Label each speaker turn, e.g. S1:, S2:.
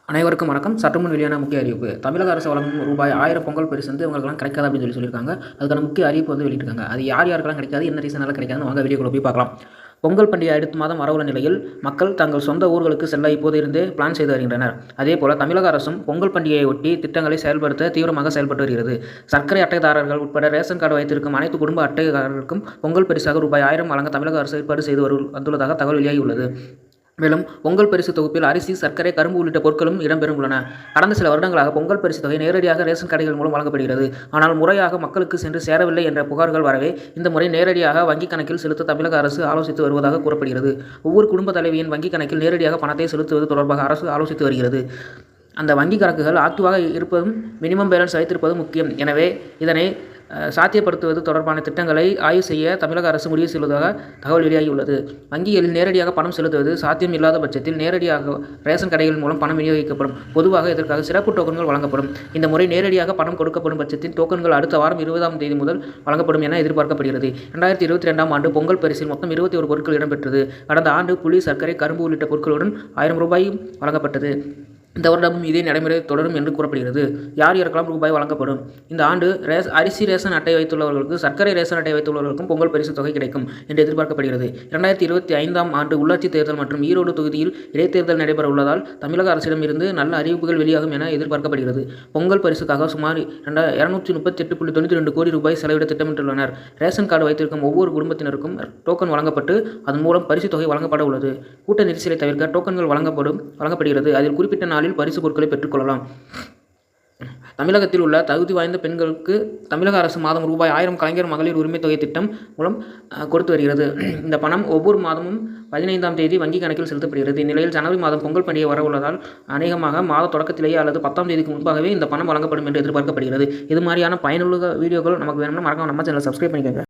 S1: அனைவருக்கும் வணக்கம். சற்றுமுன் வெளியான முக்கிய அறிவிப்பு. தமிழக அரசு வழங்கும் ரூபாய் 1000 பொங்கல் பரிசு இவங்களுக்கெல்லாம் கிடைக்காது அப்படின்னு சொல்லியிருக்காங்க. அதுக்கான முக்கிய அறிவிப்பு வெளியிட்டிருக்காங்க. அது யாருக்கெல்லாம் கிடைக்காது, என்ன ரீசனால கிடைக்காதுன்னு வாங்க வீடியோக்குள்ள போய் பார்க்கலாம். பொங்கல் பண்டிகை அடுத்த மாதம் வரவுள்ள நிலையில் மக்கள் தங்கள் சொந்த ஊர்களுக்கு செல்ல இப்போது இருந்தே பிளான் செய்து வருகின்றனர். அதேபோல தமிழக அரசும் பொங்கல் பண்டிகையை ஒட்டி திட்டங்களை செயல்படுத்த தீவிரமாக செயல்பட்டு வருகிறது. சர்க்கரை அட்டைதாரர்கள் உட்பட ரேஷன் கார்டு வைத்திருக்கும் அனைத்து குடும்ப அட்டைதாரருக்கும் பொங்கல் பரிசாக ரூபாய் 1000 வழங்க தமிழக அரசு ஏற்பாடு செய்து வந்துள்ளதாக தகவல் வெளியாகியுள்ளது. மேலும் பொங்கல் பரிசு தொகுப்பில் அரிசி, சர்க்கரை, கரும்பு உள்ளிட்ட பொருட்களும் இடம்பெறும் உள்ளன. கடந்த சில வருடங்களாக பொங்கல் பரிசு தொகை நேரடியாக ரேஷன் கடைகள் மூலம் வழங்கப்படுகிறது. ஆனால் முறையாக மக்களுக்கு சென்று சேரவில்லை என்ற புகார்கள் வரவே இந்த முறை நேரடியாக வங்கிக் கணக்கில் செலுத்த தமிழக அரசு ஆலோசித்து வருவதாக கூறப்படுகிறது. ஒவ்வொரு குடும்ப தலைவியின் வங்கிக் கணக்கில் நேரடியாக பணத்தை செலுத்துவது தொடர்பாக அரசு ஆலோசித்து வருகிறது. அந்த வங்கி கணக்குகள் ஆக்டிவாக இருப்பதும் மினிமம் பேலன்ஸ் வைத்திருப்பதும் முக்கியம். எனவே இதனை சாத்தியப்படுத்துவது தொடர்பான திட்டங்களை ஆய்வு செய்ய தமிழக அரசு முடிவு செய்வதாக தகவல் வெளியாகியுள்ளது. வங்கிகளில் நேரடியாக பணம் செலுத்துவது சாத்தியம் இல்லாத பட்சத்தில் நேரடியாக ரேஷன் கடைகள் மூலம் பணம் விநியோகிக்கப்படும். பொதுவாக இதற்காக சிறப்பு டோக்கன்கள் வழங்கப்படும். இந்த முறை நேரடியாக பணம் கொடுக்கப்படும் பட்சத்தில் டோக்கன்கள் அடுத்த வாரம் 20ஆம் தேதி முதல் வழங்கப்படும் என எதிர்பார்க்கப்படுகிறது. 2022ஆம் ஆண்டு பொங்கல் பரிசில் மொத்தம் 21 பொருட்கள் இடம்பெற்றது. கடந்த ஆண்டு புளி, சர்க்கரை, கரும்பு உள்ளிட்ட பொருட்களுடன் 1000 ரூபாயும் வழங்கப்பட்டது. இந்த வருடமும் இதே நடைமுறை தொடரும் என்று கூறப்படுகிறது. யாருக்கெல்லாம் ரூபாய் வழங்கப்படும்? இந்த ஆண்டு அரிசி ரேஷன் அட்டை வைத்துள்ளவர்களுக்கு, சர்க்கரை ரேஷன் அட்டை வைத்துள்ளவர்களுக்கும் பொங்கல் பரிசு தொகை கிடைக்கும் என்று எதிர்பார்க்கப்படுகிறது. 2025ஆம் ஆண்டு உள்ளாட்சி தேர்தல் மற்றும் ஈரோடு தொகுதியில் இடைத்தேர்தல் நடைபெற உள்ளதால் தமிழக அரசிடம் இருந்து நல்ல அறிவிப்புகள் வெளியாகும் என எதிர்பார்க்கப்படுகிறது. பொங்கல் பரிசுக்காக சுமார் 238.92 கோடி ரூபாய் செலவிட திட்டமிட்டுள்ளனர். ரேஷன் கார்டு வைத்திருக்கும் ஒவ்வொரு குடும்பத்தினருக்கும் டோக்கன் வழங்கப்பட்டு அதன் மூலம் பரிசு தொகை வழங்கப்பட உள்ளது. கூட்ட நெரிசலை தவிர்க்க டோக்கன்கள் வழங்கப்படுகிறது. அதில் குறிப்பிட்ட நாளில் பரிசு பொருட்களை பெற்றுக்கொள்ளலாம். தமிழகத்தில் உள்ள தகுதி வாய்ந்த பெண்களுக்கு தமிழக அரசு மாதம் ரூபாய் 1000 கலைஞர் மகளிர் உரிமை தொகை திட்டம் மூலம் கொடுத்து வருகிறது. இந்த பணம் ஒவ்வொரு மாதமும் 15ஆம் தேதி வங்கி கணக்கில் செலுத்தப்படுகிறது. இந்நிலையில் ஜனவரி மாதம் பொங்கல் பண்டிகை வர உள்ளதால் அநேகமாக மாத தொடக்கத்திலேயே அல்லது 10ஆம் தேதிக்கு முன்பாகவே இந்த பணம் வழங்கப்படும் என்று எதிர்பார்க்கப்படுகிறது. இது மாதிரியான பயனுள்ள வீடியோக்கள் நமக்கு வேணும்னா மறக்காம நம்ம சேனலை சப்ஸ்கிரைப் பண்ணிக்கோங்க.